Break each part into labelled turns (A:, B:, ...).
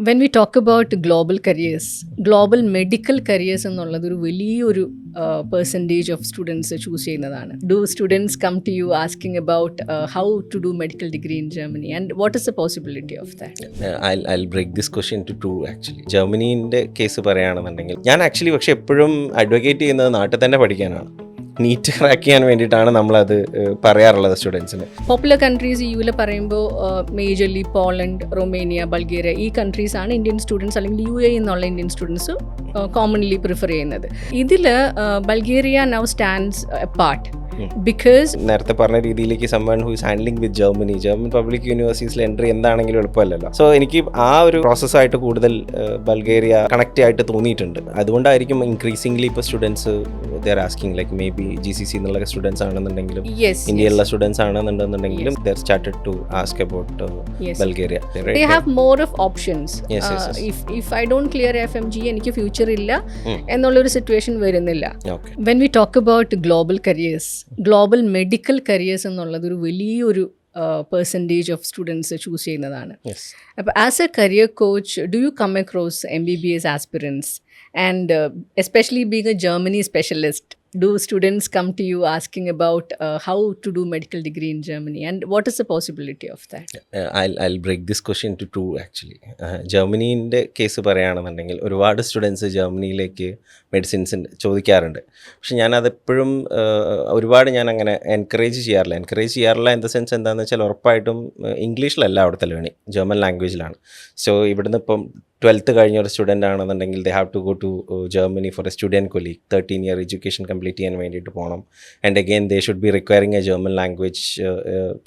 A: When we talk about global careers, global medical careers എന്നുള്ളത് ഒരു വലിയൊരു പെർസെൻറ്റേജ് ഓഫ് സ്റ്റുഡൻസ് ചൂസ് ചെയ്യുന്നതാണ്. Do students come to you asking about how to do medical degree in Germany and what is the possibility of that?
B: I'll break this question into two actually. ജർമ്മനീൻ്റെ case പറയുകയാണെന്നുണ്ടെങ്കിൽ ഞാൻ actually പക്ഷേ എപ്പോഴും advocate ചെയ്യുന്നത് നാട്ടിൽ തന്നെ പഠിക്കാനാണ്. NEET crack ചെയ്യാൻ വേണ്ടിയിട്ടാണ് നമ്മളത് പറയാറുള്ളത് സ്റ്റുഡൻസിന്.
A: പോപ്പുലർ കൺട്രീസ് യുവിൽ പറയുമ്പോൾ മേജർലി പോളണ്ട്, റൊമേനിയ, ബൾഗേറിയ ഈ കൺട്രീസ് ആണ് ഇന്ത്യൻ സ്റ്റുഡൻസ് അല്ലെങ്കിൽ യു എ എന്നുള്ള ഇന്ത്യൻ സ്റ്റുഡൻസ് കോമൺലി പ്രിഫർ ചെയ്യുന്നത്. ഇതിൽ Bulgaria now stands apart because
B: നേരത്തെ പറഞ്ഞ രീതിയിലേക്ക് someone who is handling with German public യൂണിവേഴ്സിറ്റീസിൽ എൻട്രി എന്താണെങ്കിലും എളുപ്പമല്ലല്ലോ. സോ എനിക്ക് ആ ഒരു പ്രോസസ്സായിട്ട് കൂടുതൽ ബൾഗേറിയ കണക്റ്റ് ആയിട്ട് തോന്നിയിട്ടുണ്ട്. അതുകൊണ്ടായിരിക്കും ഇൻക്രീസിംഗ്ലി ഇപ്പോൾ students they are asking like may be GCC എന്നുള്ള സ്റ്റുഡൻസ് ആണെന്നുണ്ടെങ്കിലും ഇന്ത്യയിലുള്ള സ്റ്റുഡൻസ് ആണെന്നുണ്ടെന്നുണ്ടെങ്കിലും they are started to ask about Bulgaria.
A: They have more of options. If I don't clear FMG എനിക്ക് ഫ്യൂച്ചർ ഇല്ല എന്നുള്ളൊരു സിറ്റുവേഷൻ വരുന്നില്ല. When we talk about global careers, global medical careers എന്നുള്ളത് ഒരു വലിയൊരു പെർസെൻറ്റേജ് ഓഫ് സ്റ്റുഡൻസ് ചൂസ് ചെയ്യുന്നതാണ്. അപ്പോൾ as a career coach do you come across MBBS aspirants and especially being a Germany specialist, do students come to you asking about how to do medical degree in Germany and what is the possibility of that?
B: I'll break this question into two actually. ജർമ്മനീൻ്റെ case പറയുകയാണെന്നുണ്ടെങ്കിൽ ഒരുപാട് students ജർമ്മനിയിലേക്ക് medicines ചോദിക്കാറുണ്ട്. പക്ഷെ ഞാനതെപ്പോഴും ഒരുപാട് ഞാൻ അങ്ങനെ encourage ചെയ്യാറില്ല in the sense എന്താണെന്ന് വെച്ചാൽ ഉറപ്പായിട്ടും ഇംഗ്ലീഷിലല്ല അവിടുത്തെ ലേണിംഗ്, ജർമ്മൻ ലാംഗ്വേജിലാണ്. സോ ഇവിടുന്ന് ഇപ്പം 12th കഴിഞ്ഞ ഒരു സ്റ്റുഡൻ്റ് ആണെന്നുണ്ടെങ്കിൽ they have to go to Germany for a student colleague 13-year education complete ചെയ്യാൻ വേണ്ടിയിട്ട് പോകണം. And again they should be requiring a German language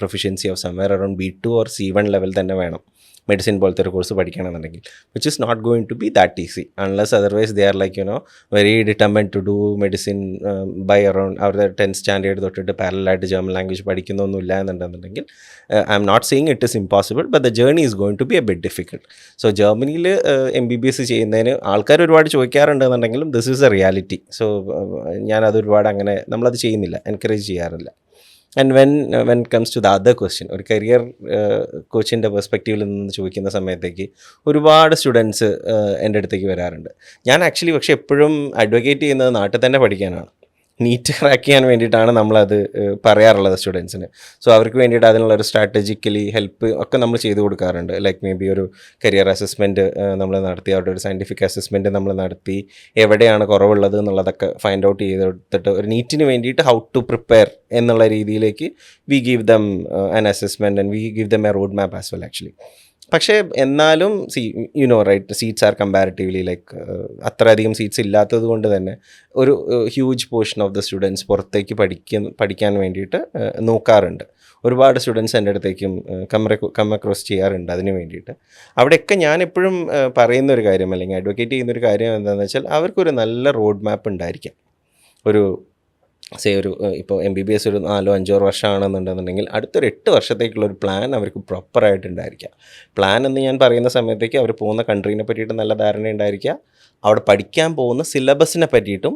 B: proficiency of somewhere around B2 or C1 level തന്നെ വേണം medicine പോലത്തെ ഒരു course പഠിക്കണമെന്നുണ്ടെങ്കിൽ, which is not going to be that easy unless otherwise they are like very determined to do medicine by around അവരുടെ 10th standard തൊട്ടിട്ട് പാരലായിട്ട് German language പഠിക്കുന്നൊന്നുമില്ല എന്നുണ്ടെന്നുണ്ടെങ്കിൽ I'm not saying it is impossible, but the journey is going to be a bit difficult. So ജർമ്മനിയിൽ MBBS ചെയ്യുന്നതിന് ആൾക്കാർ ഒരുപാട് ചോദിക്കാറുണ്ടെന്നുണ്ടെങ്കിലും this is a reality. So ഞാനത് ഒരുപാട് അങ്ങനെ നമ്മളത് ചെയ്യുന്നില്ല, എൻകറേജ് ചെയ്യാറില്ല. And when comes to the other question, ഒരു കരിയർ കോച്ചിൻ്റെ പെർസ്പെക്റ്റീവിൽ നിന്ന് ചോദിക്കുന്ന സമയത്തേക്ക് ഒരുപാട് സ്റ്റുഡൻസ് എൻ്റെ അടുത്തേക്ക് വരാറുണ്ട്. ഞാൻ ആക്ച്വലി പക്ഷേ എപ്പോഴും അഡ്വക്കേറ്റ് ചെയ്യുന്നത് നാട്ടിൽ തന്നെ പഠിക്കാനാണ്. നീറ്റ് ക്രാക്ക് ചെയ്യാൻ വേണ്ടിയിട്ടാണ് നമ്മളത് പറയാറുള്ളത് സ്റ്റുഡൻസിന്. സോ അവർക്ക് വേണ്ടിയിട്ട് അതിനുള്ളൊരു സ്ട്രാറ്റജിക്കലി ഹെൽപ്പ് ഒക്കെ നമ്മൾ ചെയ്തു കൊടുക്കാറുണ്ട്. ലൈക്ക് മേ ബി ഒരു കരിയർ അസസ്മെൻറ്റ് നമ്മൾ നടത്തി, അവരുടെ ഒരു സയൻറ്റിഫിക് അസസ്മെൻറ്റ് നമ്മൾ നടത്തി, എവിടെയാണ് കുറവുള്ളത് എന്നുള്ളതൊക്കെ ഫൈൻഡ് ഔട്ട് ചെയ്തെടുത്തിട്ട് ഒരു നീറ്റിന് വേണ്ടിയിട്ട് ഹൗ ടു പ്രിപ്പയർ എന്നുള്ള രീതിയിലേക്ക് we give them an assessment and we give them a road map as well actually. പക്ഷേ എന്നാലും right seats are comparatively like അത്രയധികം സീറ്റ്സ് ഇല്ലാത്തത് കൊണ്ട് തന്നെ ഒരു huge portion of the students പുറത്തേക്ക് പഠിക്കാൻ വേണ്ടിയിട്ട് നോക്കാറുണ്ട്. ഒരുപാട് സ്റ്റുഡൻസ് എൻ്റെ അടുത്തേക്കും കം അക്രോസ് ചെയ്യാറുണ്ട് അതിന് വേണ്ടിയിട്ട്. അവിടെയൊക്കെ ഞാൻ എപ്പോഴും പറയുന്നൊരു കാര്യം അല്ലെങ്കിൽ അഡ്വക്കേറ്റ് ചെയ്യുന്നൊരു കാര്യം എന്താണെന്ന് വെച്ചാൽ അവർക്കൊരു നല്ല റോഡ് മാപ്പ് ഉണ്ടായിരിക്കാം. ഒരു ഇപ്പോൾ MBBS ഒരു 4-5 വർഷമാണെന്നുണ്ടെന്നുണ്ടെങ്കിൽ അടുത്തൊരു 8 വർഷത്തേക്കുള്ളൊരു പ്ലാൻ അവർക്ക് പ്രോപ്പറായിട്ട് ഉണ്ടായിരിക്കുക. പ്ലാൻ എന്ന് ഞാൻ പറയുന്ന സമയത്തേക്ക് അവർ പോകുന്ന കൺട്രീനെ പറ്റിയിട്ട് നല്ല ധാരണ ഉണ്ടായിരിക്കുക, അവിടെ പഠിക്കാൻ പോകുന്ന സിലബസിനെ പറ്റിയിട്ടും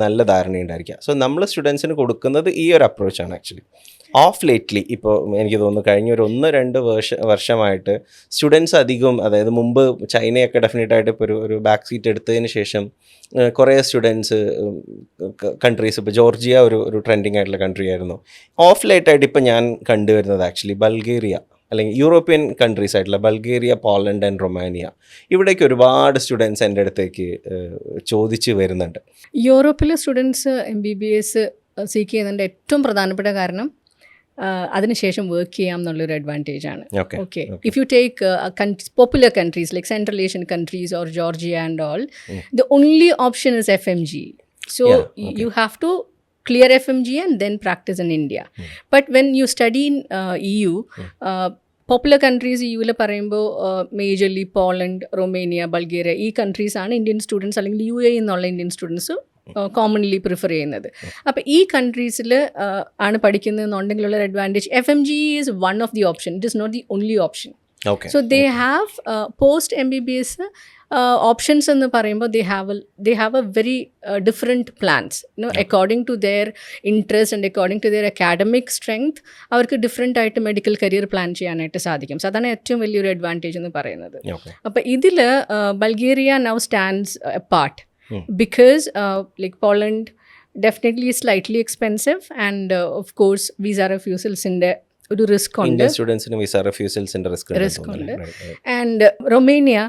B: നല്ല ധാരണ ഉണ്ടായിരിക്കുക. സോ നമ്മൾ സ്റ്റുഡൻസിന് കൊടുക്കുന്നത് ഈ ഒരു അപ്രോച്ചാണ് ആക്ച്വലി. ഓഫ് ലേറ്റ്ലി ഇപ്പോൾ എനിക്ക് തോന്നുന്നു കഴിഞ്ഞ ഒരു 1-2 വർഷമായിട്ട് സ്റ്റുഡൻസ് അധികം, അതായത് മുമ്പ് ചൈനയൊക്കെ ഡെഫിനറ്റായിട്ട് ഇപ്പോൾ ഒരു ബാക്ക് സീറ്റ് എടുത്തതിന് ശേഷം കുറേ സ്റ്റുഡൻസ് കൺട്രീസ്, ഇപ്പോൾ ജോർജിയ ഒരു ട്രെൻഡിങ് ആയിട്ടുള്ള കൺട്രി ആയിരുന്നു. ഓഫ് ലേറ്റായിട്ട് ഇപ്പോൾ ഞാൻ കണ്ടുവരുന്നത് ആക്ച്വലി ബൾഗേറിയ അല്ലെങ്കിൽ യൂറോപ്യൻ കൺട്രീസ് ആയിട്ടുള്ള ബൾഗേറിയ, പോളണ്ട് ആൻഡ് റൊമാനിയ, ഇവിടേക്ക് ഒരുപാട് സ്റ്റുഡൻസ് എൻ്റെ അടുത്തേക്ക് ചോദിച്ച് വരുന്നുണ്ട്.
A: യൂറോപ്പിലെ സ്റ്റുഡൻസ് MBBS സീക്ക് ചെയ്യുന്നതിൻ്റെ ഏറ്റവും പ്രധാനപ്പെട്ട കാരണം അതിനുശേഷം വർക്ക് ചെയ്യാം എന്നുള്ളൊരു അഡ്വാൻറ്റേജ് ആണ്. Okay, if you take popular countries like central Asian countries or Georgia and all, the only option is FMG. So you have to clear FMG and then practice in India. But when you study in EU, popular countries യുവിൽ പറയുമ്പോൾ majorly Poland, Romania, Bulgaria ഈ countries ആണ് Indian students അല്ലെങ്കിൽ UAE എന്നുള്ള Indian students commonly prefer ചെയ്യുന്നത്. അപ്പോൾ ഈ കൺട്രീസിൽ ആണ് പഠിക്കുന്നതെന്നുണ്ടെങ്കിലുള്ള advantage FMG is one of the option, it is not the only option.
B: Okay.
A: So they have post MBBS options എന്ന് പറയുമ്പോൾ they have a very different plans, according to their interest and according to their academic strength അവർക്ക് different ആയിട്ട് medical career plan ചെയ്യാനായിട്ട് സാധിക്കും. So അതാണ് ഏറ്റവും വലിയൊരു advantage എന്ന് പറയുന്നത്. അപ്പോൾ ഇതിൽ Bulgaria now stands apart because like Poland definitely slightly expensive and of course visa refusals-inde ഒരു റിസ്ക് ഉണ്ട്.
B: ഇന്ത്യൻ സ്റ്റുഡൻസിന് വിസ റിഫ്യൂസൽസിന്റെ റിസ്ക്
A: ഉണ്ട്. And Romania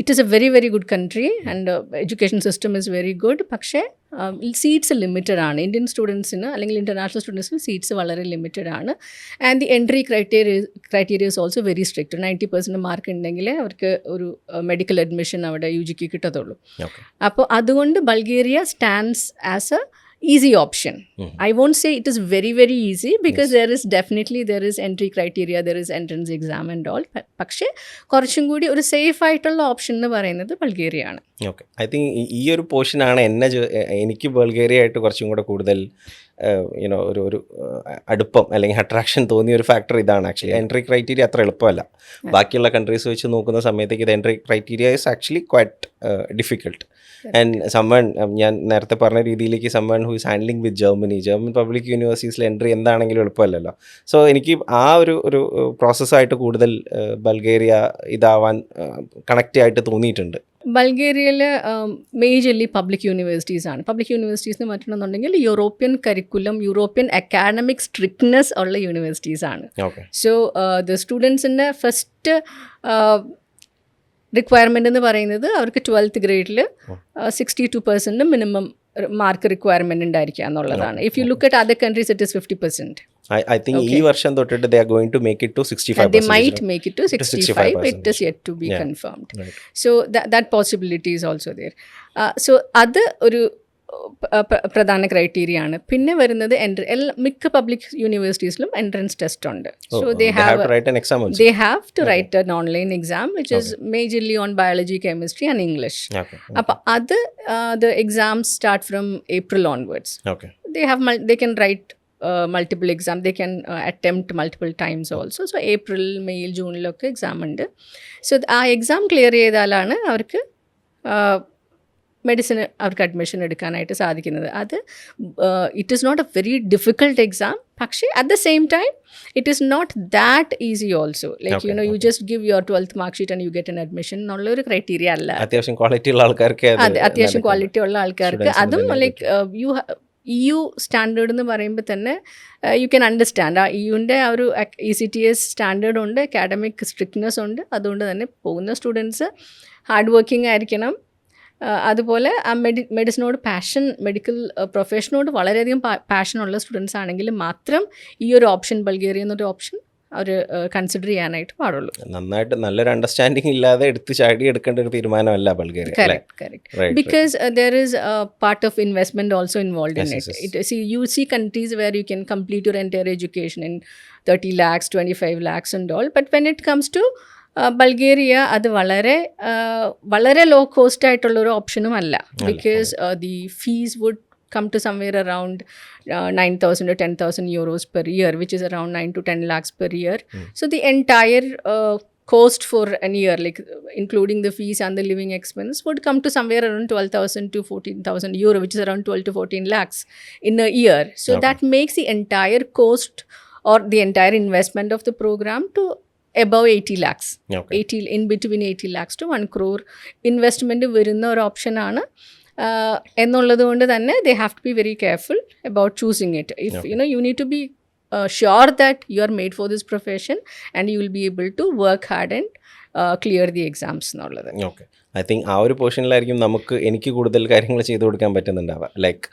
A: it is A very very good country and education system is very good. പക്ഷേ seats limited ആണ്. Indian സ്റ്റുഡൻസിന് അല്ലെങ്കിൽ international സ്റ്റുഡൻസിന് seats വളരെ ലിമിറ്റഡ് ആണ്. And the entry criteria is also very strict. 90% mark ഉണ്ടെങ്കിൽ അവർക്ക് ഒരു മെഡിക്കൽ അഡ്മിഷൻ അവിടെ UGക്ക് കിട്ടത്തുള്ളൂ. അപ്പോൾ അതുകൊണ്ട് Bulgaria stands as A easy option. I won't say it is very very easy because there is entry criteria, there is entrance exam and all. പക്ഷേ കുറച്ചും കൂടി ഒരു സേഫ് ആയിട്ടുള്ള ഓപ്ഷൻ എന്ന് പറയുന്നത് ബൾഗേറിയ ആണ്.
B: ഓക്കെ, ഐ തിങ്ക് ഈ ഒരു പോർഷനാണ് എനിക്ക് ബൾഗേറിയ ആയിട്ട് കുറച്ചും കൂടെ കൂടുതൽ ഒരു അടുപ്പം അല്ലെങ്കിൽ അട്രാക്ഷൻ തോന്നിയ ഒരു ഫാക്ടർ ഇതാണ്. ആക്ച്വലി എൻട്രി ക്രൈറ്റീരിയ അത്ര എളുപ്പമല്ല. ബാക്കിയുള്ള കൺട്രീസ് വെച്ച് നോക്കുന്ന സമയത്തേക്ക് ഇത് entry criteria is actually quite difficult. And someone, ഞാൻ നേരത്തെ പറഞ്ഞ രീതിയിലേക്ക് someone who is handling with German public യൂണിവേഴ്സിറ്റീസിൽ എൻട്രി എന്താണെങ്കിലും എളുപ്പമല്ലല്ലോ. സോ എനിക്ക് ആ ഒരു പ്രോസസ്സായിട്ട് കൂടുതൽ ബൾഗേറിയ ഇതാവാൻ കണക്റ്റ് ആയിട്ട് തോന്നിയിട്ടുണ്ട്.
A: ബൾഗേറിയയിൽ മേജർലി പബ്ലിക് യൂണിവേഴ്സിറ്റീസ് ആണ്. പബ്ലിക് യൂണിവേഴ്സിറ്റീസ് എന്ന് പറ്റണമെന്നുണ്ടെങ്കിൽ European curriculum, European academic strictness ഉള്ള യൂണിവേഴ്സിറ്റീസ് ആണ്. സോ ദ സ്റ്റുഡൻസിൻ്റെ ഫസ്റ്റ് റിക്വയർമെൻ്റ് എന്ന് പറയുന്നത് അവർക്ക് 12th ഗ്രേഡിൽ 62% മിനിമം മാർക്ക് റിക്വയർമെൻ്റ് ഉണ്ടായിരിക്കുക എന്നുള്ളതാണ്. If you look at other countries it is 50%.
B: I think ഈ വർഷം തൊട്ടിട്ട് they are going to make it to 65%.
A: They might make it to 65. It is yet to be confirmed. Right. So that possibility is also there. So അത് ഒരു പ്രധാന criteria ആണ്. പിന്നെ വരുന്നത് മിക്ക പബ്ലിക് യൂണിവേഴ്സിറ്റീസിലും എൻട്രൻസ് ടെസ്റ്റ് ഉണ്ട്. So they have to write an online exam which is majorly on biology, chemistry and English. അപ്പോൾ അത് the exams start from April onwards. They can write multiple exam, they can attempt multiple times also. So April, May, June ലൊക്കെ exam ഉണ്ട്. So ആ exam clear ചെയ്താലാണ് അവർക്ക് മെഡിസിന് അവർക്ക് admission എടുക്കാനായിട്ട് സാധിക്കുന്നത്. അത് it is not a very difficult exam, പക്ഷേ at the same time it is not that easy also. Like you just give your 12th mark sheet and you get an admission എന്നുള്ളൊരു criteria അല്ല.
B: അത്യാവശ്യം quality ഉള്ള ആൾക്കാർക്ക്,
A: അതെ, അത്യാവശ്യം quality ഉള്ള ആൾക്കാർക്ക് അതും ലൈക്ക് EU സ്റ്റാൻഡേർഡ് എന്ന് പറയുമ്പോൾ തന്നെ യു ക്യാൻ അണ്ടർസ്റ്റാൻഡ് ആ EUൻ്റെ ആ ഒരു ECTS സ്റ്റാൻഡേർഡ് ഉണ്ട്, അക്കാഡമിക് സ്ട്രിക്ട്നെസ് ഉണ്ട്. അതുകൊണ്ട് തന്നെ പോകുന്ന സ്റ്റുഡൻസ് ഹാർഡ് വർക്കിംഗ് ആയിരിക്കണം. അതുപോലെ ആ മെഡിസിനോട് മെഡിക്കൽ പ്രൊഫഷനോട് വളരെയധികം പാഷനുള്ള സ്റ്റുഡൻസ് ആണെങ്കിൽ മാത്രം ഈ ഒരു ഓപ്ഷൻ, ബൾഗേറിയ എന്നൊരു ഓപ്ഷൻ അവർ കൺസിഡർ ചെയ്യാനായിട്ട് പാടുള്ളൂ.
B: നന്നായിട്ട് നല്ലൊരു അണ്ടർസ്റ്റാൻഡിങ് ഇല്ലാതെ എടുക്കേണ്ട ഒരു തീരുമാനമല്ല Bulgaria.
A: Correct. Because there is a part of investment also involved in it. You see countries where you can complete your entire education in 30 lakhs, 25 lakhs and all. But when it comes to Bulgaria അത് വളരെ low cost ആയിട്ടുള്ളൊരു ഓപ്ഷനും അല്ല. Because the fees would come to somewhere around 9,000 or 10,000 euros per year, which is around 9 to 10 lakhs per year. So the entire cost for an year, like including the fees and the living expense, would come to somewhere around 12,000 to 14,000 euro, which is around 12 to 14 lakhs in a year. So that makes the entire cost or the entire investment of the program to above 80 lakhs. 80 in between 80 lakhs to 1 crore investment വരുന്ന ഒരു ഓപ്ഷനാണ്. എന്നുള്ളത് കൊണ്ട് തന്നെ they have to be very careful about choosing it. If you need to be sure that you are made for this profession and you will be able to work hard and clear the exams എന്നുള്ളത്.
B: Okay, I think ആ ഒരു പോർഷനിലായിരിക്കും എനിക്ക് കൂടുതൽ കാര്യങ്ങൾ ചെയ്തു കൊടുക്കാൻ പറ്റുന്നുണ്ടാവുക. Like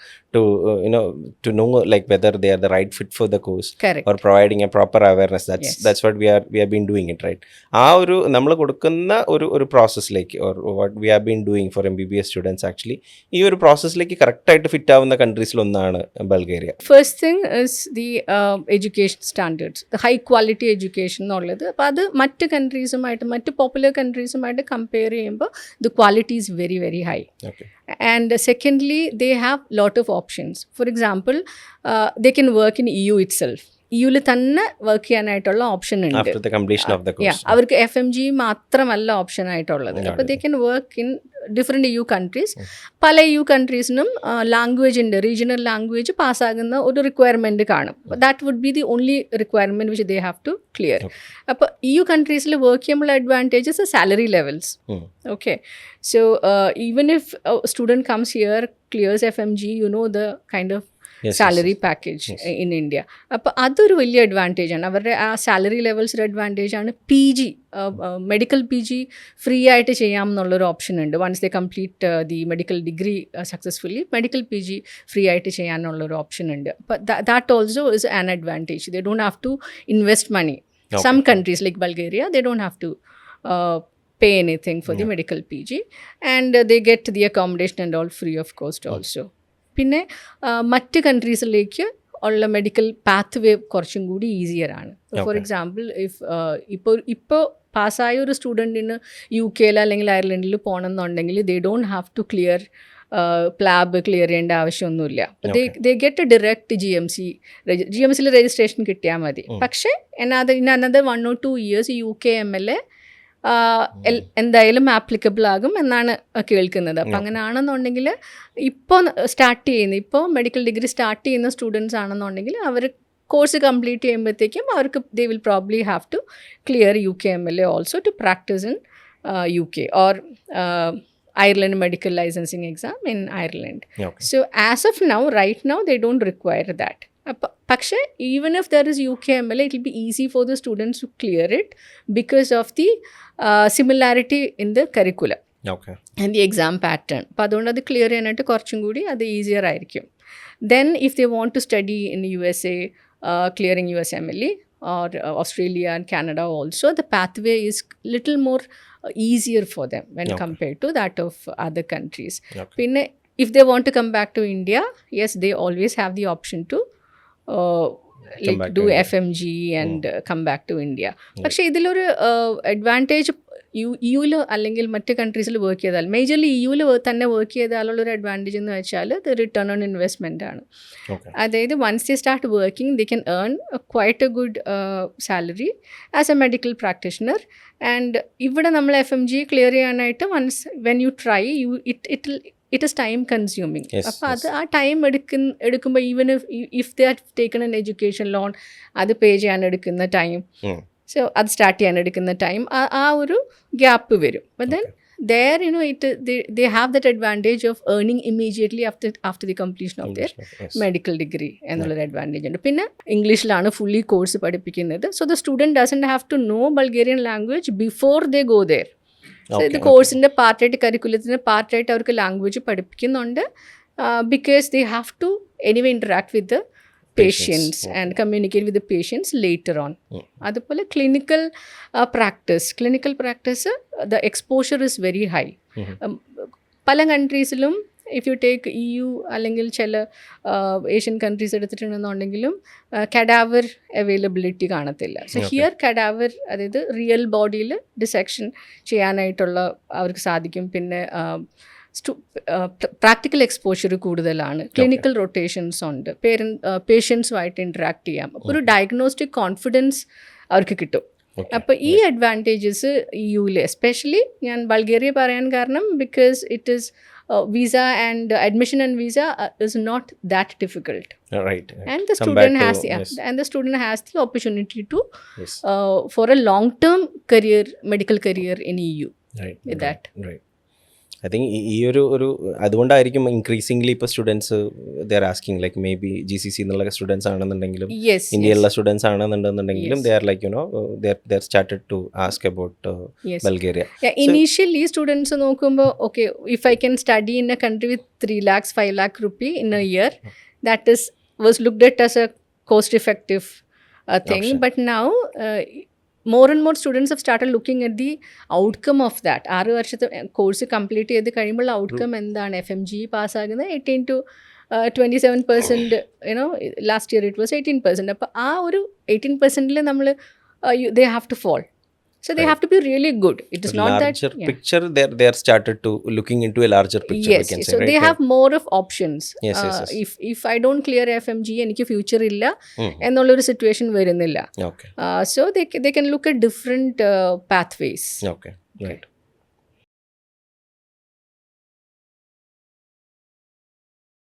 B: to know like whether they are the right fit for the course.
A: Correct.
B: Or providing a proper awareness. That's what we have been doing it, right? ആ ഒരു നമ്മൾ കൊടുക്കുന്ന ഒരു പ്രോസസ്സിലേക്ക് or what we have been doing for MBBS students actually ഈ ഒരു പ്രോസസ്സിലേക്ക് കറക്റ്റായിട്ട് fit ആവുന്ന കൺട്രീസിലൊന്നാണ് Bulgaria.
A: First thing is the education standards, the high quality education എന്നുള്ളത്. അപ്പോൾ അത് മറ്റ് കൺട്രീസുമായിട്ട്, മറ്റ് പോപ്പുലർ കൺട്രീസുമായിട്ട് കമ്പയർ ചെയ്യുമ്പോൾ the quality is very very high. And secondly, they have lot of options. For example, they can work in EU itself. EU തന്നെ work ചെയ്യാനായിട്ടുള്ള ഓപ്ഷൻ ഉണ്ട്.
B: After the completion of the course.
A: അവർക്ക് FMG മാത്രമല്ല option ആയിട്ടുള്ളത്. അപ്പോൾ they can work in different EU countries. പല EU കൺട്രീസിനും language ഉണ്ട്, റീജിയണൽ ലാംഗ്വേജ് പാസ്സാകുന്ന ഒരു റിക്വയർമെൻറ്റ് കാണും. That would be the only requirement which they have to clear. അപ്പോൾ EU കൺട്രീസിൽ വർക്ക് ചെയ്യുമ്പോൾ advantages salary levels. Okay, so even if a student comes here, clears FMG, you know the kind of salary package in India. അപ്പോൾ അതൊരു വലിയ advantage ആണ്. അവരുടെ ആ salary ലെവൽസിൻ്റെ അഡ്വാൻറ്റേജ് ആണ്. PG മെഡിക്കൽ PG ഫ്രീ ആയിട്ട് ചെയ്യാം എന്നുള്ളൊരു ഓപ്ഷൻ ഉണ്ട്. Once they complete the medical degree successfully medical PG free ആയിട്ട് ചെയ്യാനുള്ളൊരു ഓപ്ഷൻ ഉണ്ട്. അപ്പോൾ that also is an advantage. They don't have to invest money. Some countries like Bulgaria they don't have to pay anything for the medical PG, and they get the accommodation and all free of cost also. പിന്നെ മറ്റ് കൺട്രീസിലേക്ക് ഉള്ള medical path വേ കുറച്ചും കൂടി easier ആണ്. For example ഇപ്പോൾ പാസ്സായ ഒരു സ്റ്റുഡൻറ്റിന് UK അല്ലെങ്കിൽ അയർലൻഡിൽ പോകണമെന്നുണ്ടെങ്കിൽ they don't have to clear PLAB clear ചെയ്യേണ്ട ആവശ്യമൊന്നുമില്ല. ദേ ഗെറ്റ് ഡയറക്റ്റ് GMCയിൽ രജിസ്ട്രേഷൻ കിട്ടിയാൽ മതി. പക്ഷേ another 1 or 2 years UK MLA എന്തായാലും ആപ്ലിക്കബിൾ ആകും എന്നാണ് കേൾക്കുന്നത്. അപ്പം അങ്ങനെയാണെന്നുണ്ടെങ്കിൽ ഇപ്പോൾ മെഡിക്കൽ ഡിഗ്രി സ്റ്റാർട്ട് ചെയ്യുന്ന സ്റ്റുഡൻസ് ആണെന്നുണ്ടെങ്കിൽ അവർ കോഴ്സ് കംപ്ലീറ്റ് ചെയ്യുമ്പോഴത്തേക്കും അവർക്ക് they will probably have to clear UK MLA also to practise in UK or Ireland medical licensing exam in Ireland. So as of now, right now, they don't require that. പക്ഷേ even if there is UK MLA, it will be easy for the students to clear it because of the similarity in the curriculum and the exam pattern. അപ്പോൾ അതുകൊണ്ട് അത് clear ചെയ്യാനായിട്ട് കുറച്ചും കൂടി അത് easier ആയിരിക്കും. Then if they want to study in USA, clearing US MLA or Australia and Canada also, the pathway is little more easier for them when compared to that of other countries. Pinne if they want to come back to India, yes, they always have the option to do FMG and come back to India. പക്ഷേ ഇതിലൊരു advantage EU അല്ലെങ്കിൽ മറ്റ് കൺട്രീസിൽ work ചെയ്താൽ, majorly EU തന്നെ work ചെയ്താലുള്ളൊരു advantage എന്ന് വെച്ചാൽ ഇത് റിട്ടേൺ ഓൺ ഇൻവെസ്റ്റ്മെൻ്റ് ആണ്. അതായത് once they start working they can earn quite a good salary as a medical practitioner. And ഇവിടെ നമ്മൾ FMG ക്ലിയർ ചെയ്യാനായിട്ട് once when you try it is time consuming. അപ്പോൾ അത് ആ ടൈം എടുക്കുമ്പോൾ even if they have taken an education loan അത് pay ചെയ്യാൻ എടുക്കുന്ന ടൈം, സോ അത് സ്റ്റാർട്ട് ചെയ്യാൻ എടുക്കുന്ന ടൈം ആ ഒരു ഗ്യാപ്പ് വരും. But then there they have that advantage of earning immediately after the completion of their medical degree എന്നുള്ളൊരു അഡ്വാൻറ്റേജ് ഉണ്ട്. പിന്നെ ഇംഗ്ലീഷിലാണ് ഫുള്ളി കോഴ്സ് പഠിപ്പിക്കുന്നത്. So the student doesn't have to know Bulgarian language before they go there. ഇത് കോഴ്സിൻ്റെ പാർട്ടായിട്ട് കരിക്കുലത്തിൻ്റെ പാർട്ടായിട്ട് അവർക്ക് ലാംഗ്വേജ് പഠിപ്പിക്കുന്നുണ്ട്. Because they have to anyway interact with the patients and communicate with the patients later on. അതുപോലെ clinical practice the exposure is very high. പല കൺട്രീസിലും ഇഫ് യു ടേക്ക് EU അല്ലെങ്കിൽ ചില ഏഷ്യൻ കൺട്രീസ് എടുത്തിട്ടുണ്ടെന്നുണ്ടെങ്കിലും കഡാവർ അവൈലബിലിറ്റി കാണത്തില്ല. So here cadaver, അതായത് real ബോഡിയിൽ dissection ചെയ്യാനായിട്ടുള്ള അവർക്ക് സാധിക്കും. പിന്നെ പ്രാക്ടിക്കൽ എക്സ്പോഷർ കൂടുതലാണ്. ക്ലിനിക്കൽ റൊട്ടേഷൻസ് ഉണ്ട്. പേഷ്യൻസുമായിട്ട് ഇൻറ്ററാക്ട് ചെയ്യാം. അപ്പോൾ ഒരു ഡയഗ്നോസ്റ്റിക് കോൺഫിഡൻസ് അവർക്ക് കിട്ടും. അപ്പോൾ ഈ അഡ്വാൻറ്റേജസ് EUയിൽ, എസ്പെഷ്യലി ഞാൻ ബൾഗേറിയ പറയാൻ കാരണം because it is visa and admission and visa is not that difficult.
B: Right.
A: And the student has the student has the opportunity to for a long term career, medical career in EU.
B: Right.
A: With that.
B: Right. I think ഈ ഒരു അതുകൊണ്ടായിരിക്കും increasingly ഇപ്പോൾ students they are asking like may be GCC എന്നുള്ള students ആണെന്നുണ്ടെങ്കിലും ഇന്ത്യയിലുള്ള students ആണെന്നുണ്ടെങ്കിലും ദേ are like they are started to ask about Bulgaria.
A: Initially students നോക്കുമ്പോൾ okay, if I can study in a country with 3 lakhs 5 lakh rupee in a year, that was looked at as a cost effective thing. Option. But now more and more students have started looking at the outcome of that. 6 വർഷത്തെ course complete ചെയ്ത് കഴിയുമ്പോൾ outcome എന്താണ്? FMG പാസ്സാകുന്നത് 18 to 27%. Last year it was 18%. അപ്പോൾ ആ ഒരു 18%ൽ നമ്മൾ they have to fall. So they have to be really good. It is not that
B: larger picture, they are started to looking into a larger picture,
A: yes,
B: we can say,
A: so
B: right?
A: they have more of options.
B: Yes, yes, yes.
A: If I don't clear FMG എനിക്ക് future ഇല്ല എന്നുള്ളൊരു situation വരുന്നില്ല.
B: Okay.
A: So they can look at different pathways.
B: Okay, right.